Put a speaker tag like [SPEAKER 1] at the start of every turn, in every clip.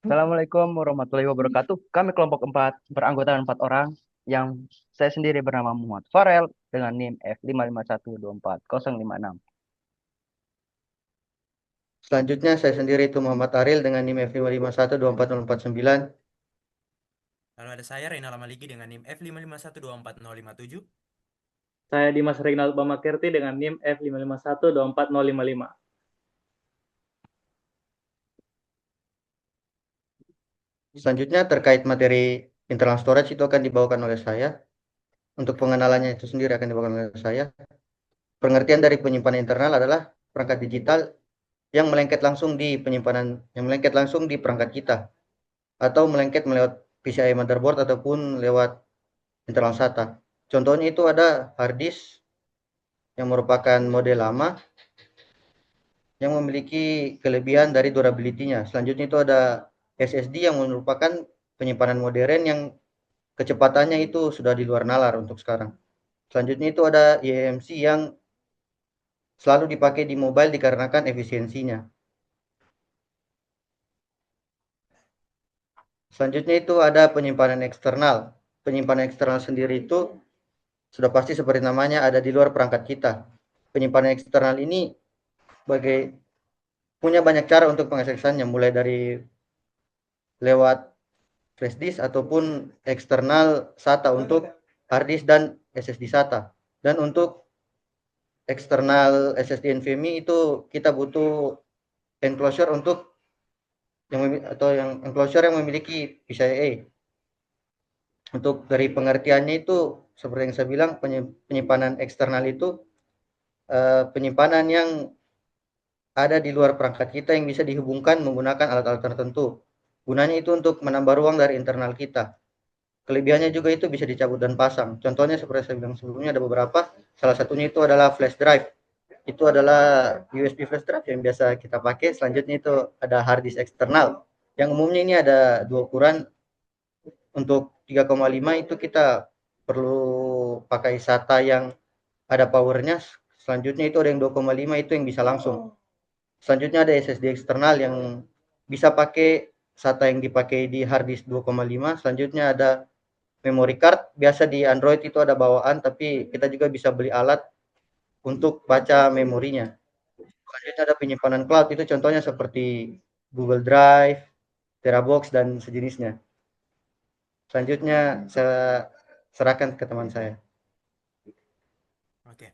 [SPEAKER 1] Assalamualaikum warahmatullahi wabarakatuh. Kami kelompok 4 beranggotakan 4 orang yang saya sendiri bernama Muhammad Farel dengan NIM F551240056.
[SPEAKER 2] Selanjutnya saya sendiri itu Muhammad Aril dengan NIM F551240049.
[SPEAKER 3] Lalu ada saya Reynal Maliki dengan NIM F551240057.
[SPEAKER 4] Saya Dimas Regnald Bamakirti dengan NIM F551-24055.
[SPEAKER 2] Selanjutnya terkait materi internal storage itu akan dibawakan oleh saya. Untuk pengenalannya itu sendiri akan dibawakan oleh saya. Pengertian dari penyimpanan internal adalah perangkat digital yang melengket langsung di perangkat kita atau melengket melewat PCI motherboard ataupun lewat internal SATA. Contohnya itu ada hard disk yang merupakan model lama yang memiliki kelebihan dari durability-nya. Selanjutnya itu ada SSD yang merupakan penyimpanan modern yang kecepatannya itu sudah di luar nalar untuk sekarang. Selanjutnya itu ada eMMC yang selalu dipakai di mobile dikarenakan efisiensinya. Selanjutnya itu ada penyimpanan eksternal. Penyimpanan eksternal sendiri itu sudah pasti seperti namanya ada di luar perangkat kita. Penyimpanan eksternal ini punya banyak cara untuk pengaksesannya, mulai dari lewat flash disk ataupun eksternal SATA untuk hard disk dan SSD SATA. Dan untuk eksternal SSD NVMe itu kita butuh enclosure yang enclosure yang memiliki PCIe. Untuk dari pengertiannya itu seperti yang saya bilang, penyimpanan eksternal itu penyimpanan yang ada di luar perangkat kita yang bisa dihubungkan menggunakan alat-alat tertentu. Gunanya itu untuk menambah ruang dari internal kita. Kelebihannya juga itu bisa dicabut dan pasang. Contohnya seperti saya bilang sebelumnya ada beberapa. Salah satunya itu adalah flash drive. Itu adalah USB flash drive yang biasa kita pakai. Selanjutnya itu ada hard disk eksternal. Yang umumnya ini ada dua ukuran. Untuk 3,5 itu kita perlu pakai SATA yang ada powernya. Selanjutnya itu ada yang 2,5 itu yang bisa langsung. Selanjutnya ada SSD eksternal yang bisa pakai SATA yang dipakai di hard disk 2,5. Selanjutnya ada memory card. Biasa di Android itu ada bawaan, tapi kita juga bisa beli alat untuk baca memorinya. Selanjutnya ada penyimpanan cloud, itu contohnya seperti Google Drive, Terabox, dan sejenisnya. Selanjutnya saya serahkan ke teman saya.
[SPEAKER 3] Oke.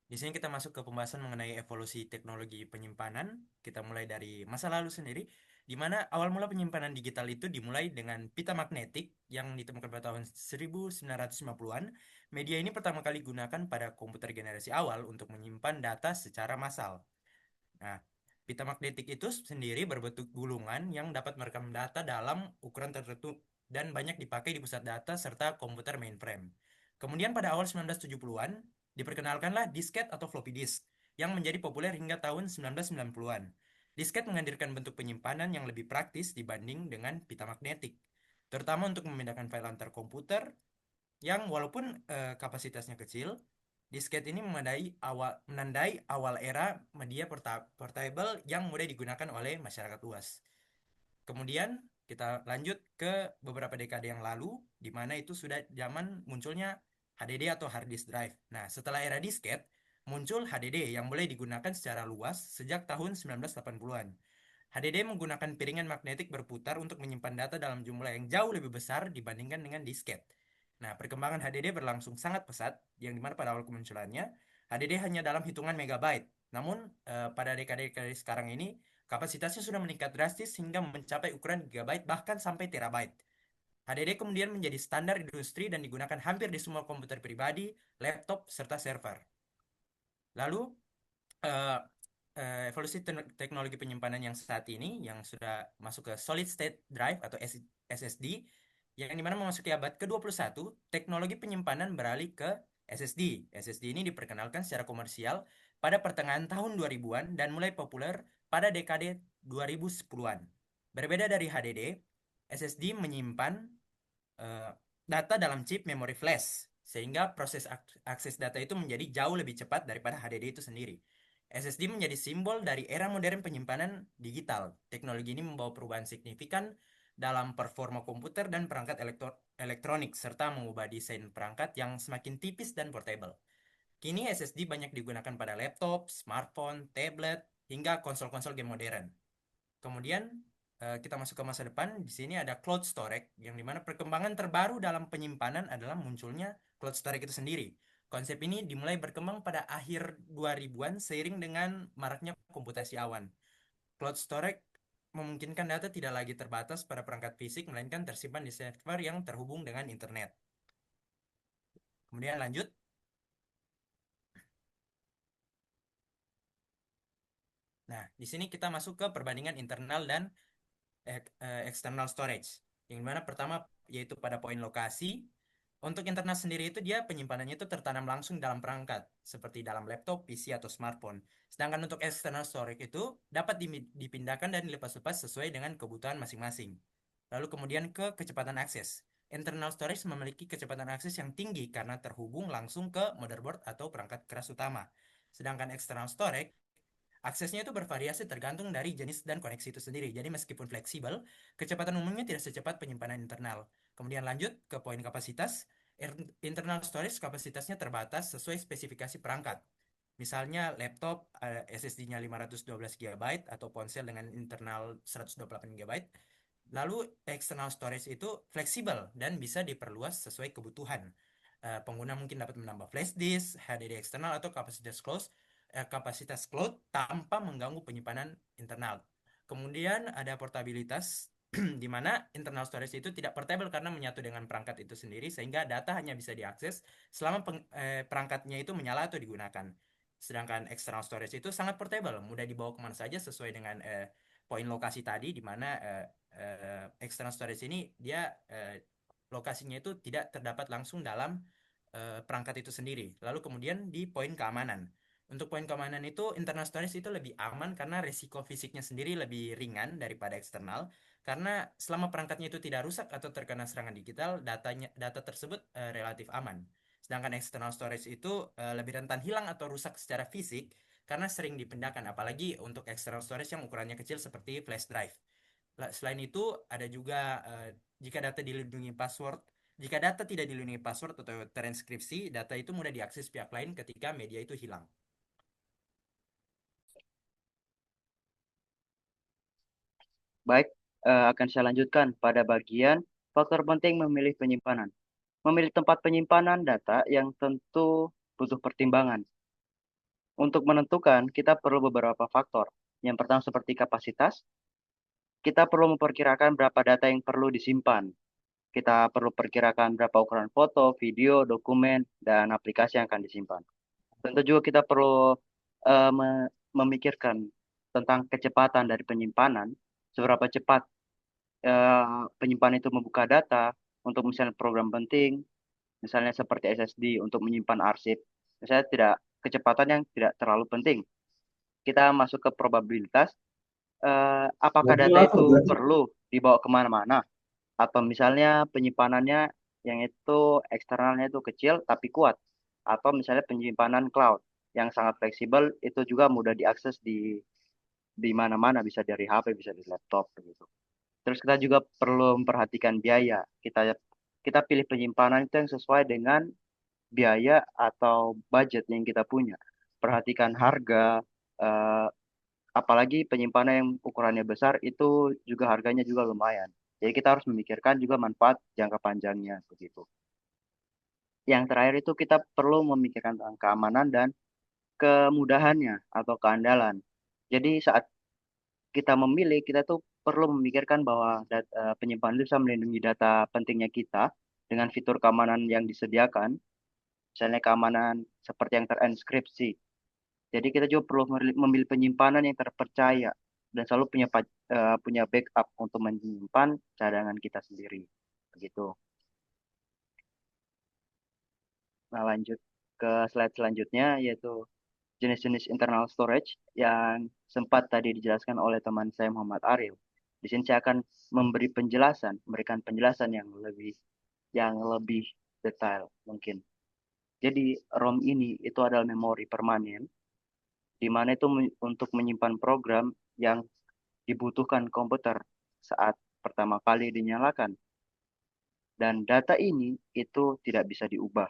[SPEAKER 3] Di sini kita masuk ke pembahasan mengenai evolusi teknologi penyimpanan. Kita mulai dari masa lalu sendiri, di mana awal mula penyimpanan digital itu dimulai dengan pita magnetik yang ditemukan pada tahun 1950-an. Media ini pertama kali digunakan pada komputer generasi awal untuk menyimpan data secara massal. Nah, pita magnetik itu sendiri berbentuk gulungan yang dapat merekam data dalam ukuran tertentu dan banyak dipakai di pusat data serta komputer mainframe. Kemudian pada awal 1970-an, diperkenalkanlah disket atau floppy disk yang menjadi populer hingga tahun 1990-an. Disket menghadirkan bentuk penyimpanan yang lebih praktis dibanding dengan pita magnetik, terutama untuk memindahkan file antar komputer yang walaupun kapasitasnya kecil. Disket ini menandai awal era media portable yang mudah digunakan oleh masyarakat luas. Kemudian kita lanjut ke beberapa dekade yang lalu, di mana itu sudah zaman munculnya HDD atau hard disk drive. Nah, setelah era disket, muncul HDD yang mulai digunakan secara luas sejak tahun 1980-an. HDD menggunakan piringan magnetik berputar untuk menyimpan data dalam jumlah yang jauh lebih besar dibandingkan dengan disket. Nah, perkembangan HDD berlangsung sangat pesat, yang dimana pada awal kemunculannya, HDD hanya dalam hitungan megabyte. Namun, pada dekade-dekade sekarang ini, kapasitasnya sudah meningkat drastis hingga mencapai ukuran gigabyte bahkan sampai terabyte. HDD kemudian menjadi standar industri dan digunakan hampir di semua komputer pribadi, laptop, serta server. Lalu, eh, evolusi teknologi penyimpanan yang saat ini yang sudah masuk ke solid state drive atau SSD, yang dimana memasuki abad ke-21, teknologi penyimpanan beralih ke SSD. SSD ini diperkenalkan secara komersial pada pertengahan tahun 2000-an dan mulai populer pada dekade 2010-an. Berbeda dari HDD, SSD menyimpan eh, data dalam chip memori flash, sehingga proses akses data itu menjadi jauh lebih cepat daripada HDD itu sendiri. SSD menjadi simbol dari era modern penyimpanan digital. Teknologi ini membawa perubahan signifikan dalam performa komputer dan perangkat elektronik, serta mengubah desain perangkat yang semakin tipis dan portable. Kini SSD banyak digunakan pada laptop, smartphone, tablet, hingga konsol-konsol game modern. Kemudian kita masuk ke masa depan. Di sini ada cloud storage, yang dimana perkembangan terbaru dalam penyimpanan adalah munculnya cloud storage itu sendiri. Konsep ini dimulai berkembang pada akhir 2000-an seiring dengan maraknya komputasi awan. Cloud storage memungkinkan data tidak lagi terbatas pada perangkat fisik, melainkan tersimpan di server yang terhubung dengan internet. Kemudian lanjut. Nah, di sini kita masuk ke perbandingan internal dan external storage. Yang mana pertama yaitu pada poin lokasi. Untuk internal sendiri itu dia penyimpanannya itu tertanam langsung dalam perangkat, seperti dalam laptop, PC, atau smartphone. Sedangkan untuk external storage itu dapat dipindahkan dan dilepas-lepas sesuai dengan kebutuhan masing-masing. Lalu kemudian ke kecepatan akses. Internal storage memiliki kecepatan akses yang tinggi karena terhubung langsung ke motherboard atau perangkat keras utama. Sedangkan external storage aksesnya itu bervariasi tergantung dari jenis dan koneksi itu sendiri. Jadi meskipun fleksibel, kecepatan umumnya tidak secepat penyimpanan internal. Kemudian lanjut ke poin kapasitas. Internal storage kapasitasnya terbatas sesuai spesifikasi perangkat. Misalnya laptop SSD-nya 512 GB atau ponsel dengan internal 128 GB. Lalu external storage itu fleksibel dan bisa diperluas sesuai kebutuhan. Pengguna mungkin dapat menambah flash disk, HDD eksternal, atau kapasitas cloud tanpa mengganggu penyimpanan internal. Kemudian ada portabilitas di mana internal storage itu tidak portable karena menyatu dengan perangkat itu sendiri, sehingga data hanya bisa diakses selama perangkatnya itu menyala atau digunakan. Sedangkan external storage itu sangat portable, mudah dibawa kemana saja sesuai dengan poin lokasi tadi, di mana external storage ini dia lokasinya itu tidak terdapat langsung dalam perangkat itu sendiri. Lalu kemudian di poin keamanan. Untuk poin keamanan itu internal storage itu lebih aman karena resiko fisiknya sendiri lebih ringan daripada eksternal, karena selama perangkatnya itu tidak rusak atau terkena serangan digital, data tersebut relatif aman. Sedangkan external storage itu lebih rentan hilang atau rusak secara fisik karena sering dipindahkan, apalagi untuk external storage yang ukurannya kecil seperti flash drive. Selain itu ada juga jika data dilindungi password. Jika data tidak dilindungi password atau terenkripsi, data itu mudah diakses pihak lain ketika media itu hilang.
[SPEAKER 1] Baik, akan saya lanjutkan pada bagian faktor penting memilih penyimpanan. Memilih tempat penyimpanan data yang tentu butuh pertimbangan. Untuk menentukan, kita perlu beberapa faktor. Yang pertama seperti kapasitas, kita perlu memperkirakan berapa data yang perlu disimpan. Kita perlu perkirakan berapa ukuran foto, video, dokumen, dan aplikasi yang akan disimpan. Tentu juga kita perlu memikirkan tentang kecepatan dari penyimpanan, seberapa cepat penyimpanan itu membuka data untuk misalnya program penting, misalnya seperti SSD untuk menyimpan arsip. Misalnya kecepatan yang tidak terlalu penting. Kita masuk ke probabilitas, apakah data itu perlu dibawa kemana-mana, atau misalnya penyimpanannya yang itu eksternalnya itu kecil tapi kuat, atau misalnya penyimpanan cloud yang sangat fleksibel, itu juga mudah diakses di mana-mana, bisa dari HP, bisa di laptop begitu. Terus kita juga perlu memperhatikan biaya. Kita pilih penyimpanan itu yang sesuai dengan biaya atau budget yang kita punya. Perhatikan harga, apalagi penyimpanan yang ukurannya besar itu juga harganya juga lumayan. Jadi kita harus memikirkan juga manfaat jangka panjangnya begitu. Yang terakhir itu kita perlu memikirkan tentang keamanan dan kemudahannya atau keandalan. Jadi saat kita memilih, kita tuh perlu memikirkan bahwa penyimpanan itu bisa melindungi data pentingnya kita dengan fitur keamanan yang disediakan, misalnya keamanan seperti yang terenkripsi. Jadi kita juga perlu memilih penyimpanan yang terpercaya dan selalu punya backup untuk menyimpan cadangan kita sendiri. Begitu. Nah, lanjut ke slide selanjutnya, yaitu jenis-jenis internal storage yang sempat tadi dijelaskan oleh teman saya Muhammad Ariel. Di sini saya akan memberikan penjelasan yang lebih detail mungkin. Jadi ROM ini itu adalah memori permanen di mana itu untuk menyimpan program yang dibutuhkan komputer saat pertama kali dinyalakan. Dan data ini itu tidak bisa diubah.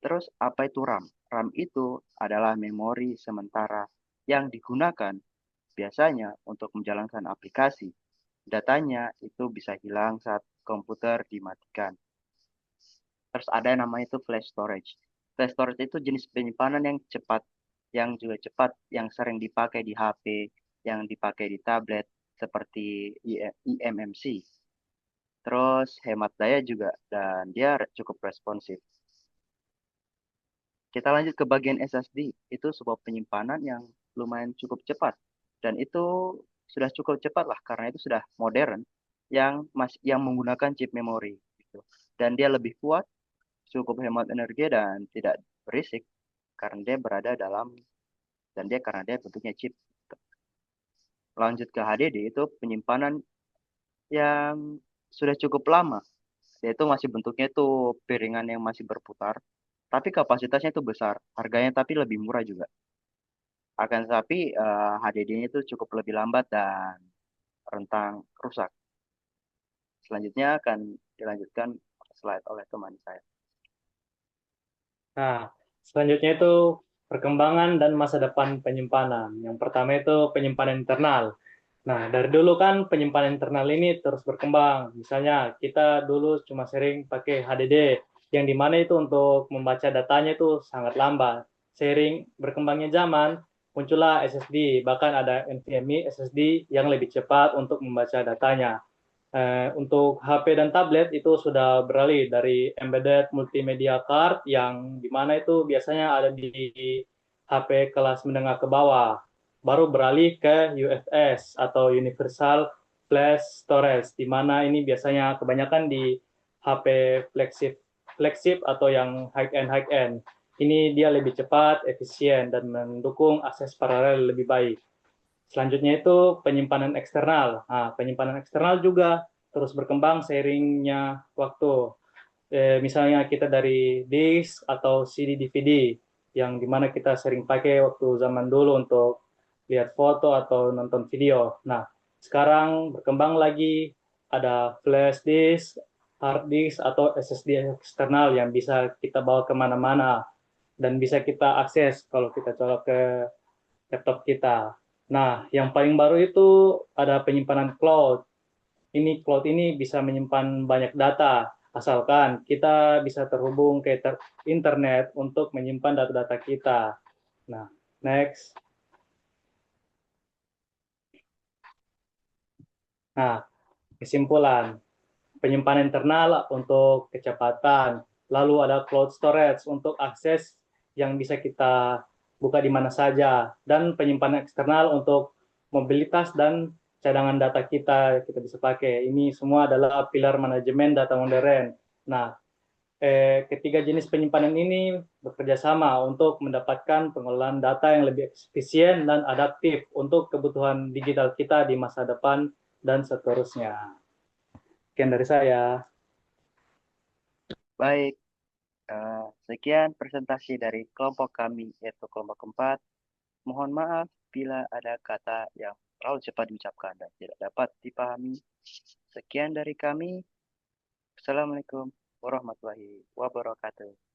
[SPEAKER 1] Terus apa itu RAM? RAM itu adalah memori sementara yang digunakan biasanya untuk menjalankan aplikasi. Datanya itu bisa hilang saat komputer dimatikan. Terus ada yang namanya itu flash storage. Flash storage itu jenis penyimpanan yang cepat, yang juga cepat, yang sering dipakai di HP, yang dipakai di tablet, seperti eMMC. Terus hemat daya juga, dan dia cukup responsif. Kita lanjut ke bagian SSD. Itu sebuah penyimpanan yang lumayan cukup cepat. Dan itu sudah cukup cepat lah, karena itu sudah modern, yang menggunakan chip memori. Gitu. Dan dia lebih kuat, cukup hemat energi, dan tidak berisik, karena dia berada dalam, karena dia bentuknya chip. Lanjut ke HDD, itu penyimpanan yang sudah cukup lama. Yaitu masih bentuknya itu piringan yang masih berputar, tapi kapasitasnya itu besar, harganya tapi lebih murah juga. Akan tetapi HDD-nya itu cukup lebih lambat dan rentan rusak. Selanjutnya akan dilanjutkan slide oleh teman saya.
[SPEAKER 4] Nah, selanjutnya itu perkembangan dan masa depan penyimpanan. Yang pertama itu penyimpanan internal. Nah, dari dulu kan penyimpanan internal ini terus berkembang. Misalnya kita dulu cuma sering pakai HDD, yang dimana itu untuk membaca datanya itu sangat lambat. Sering berkembangnya zaman, muncullah SSD, bahkan ada NVMe SSD yang lebih cepat untuk membaca datanya. Untuk HP dan tablet itu sudah beralih dari embedded multimedia card yang dimana itu biasanya ada di HP kelas menengah ke bawah, baru beralih ke UFS atau Universal Flash Storage, di mana ini biasanya kebanyakan di HP flagship atau yang high-end. Ini dia lebih cepat, efisien, dan mendukung akses paralel lebih baik. Selanjutnya itu penyimpanan eksternal. Nah, penyimpanan eksternal juga terus berkembang seiringnya waktu. Misalnya kita dari disk atau CD DVD yang dimana kita sering pakai waktu zaman dulu untuk lihat foto atau nonton video. Nah, sekarang berkembang lagi ada flash disk, hard disk atau SSD eksternal yang bisa kita bawa kemana-mana dan bisa kita akses kalau kita colok ke laptop kita. Nah, yang paling baru itu ada penyimpanan cloud. Cloud ini bisa menyimpan banyak data, asalkan kita bisa terhubung ke internet untuk menyimpan data-data kita. Nah, next. Nah, kesimpulan. Penyimpanan internal untuk kecepatan, lalu ada cloud storage untuk akses yang bisa kita buka di mana saja, dan penyimpanan eksternal untuk mobilitas dan cadangan data kita bisa pakai. Ini semua adalah pilar manajemen data modern. Nah, ketiga jenis penyimpanan ini bekerja sama untuk mendapatkan pengelolaan data yang lebih efisien dan adaptif untuk kebutuhan digital kita di masa depan dan seterusnya. Sekian dari saya.
[SPEAKER 1] Baik, sekian presentasi dari kelompok kami, yaitu kelompok keempat. Mohon maaf bila ada kata yang terlalu cepat diucapkan dan tidak dapat dipahami. Sekian dari kami. Assalamualaikum warahmatullahi wabarakatuh.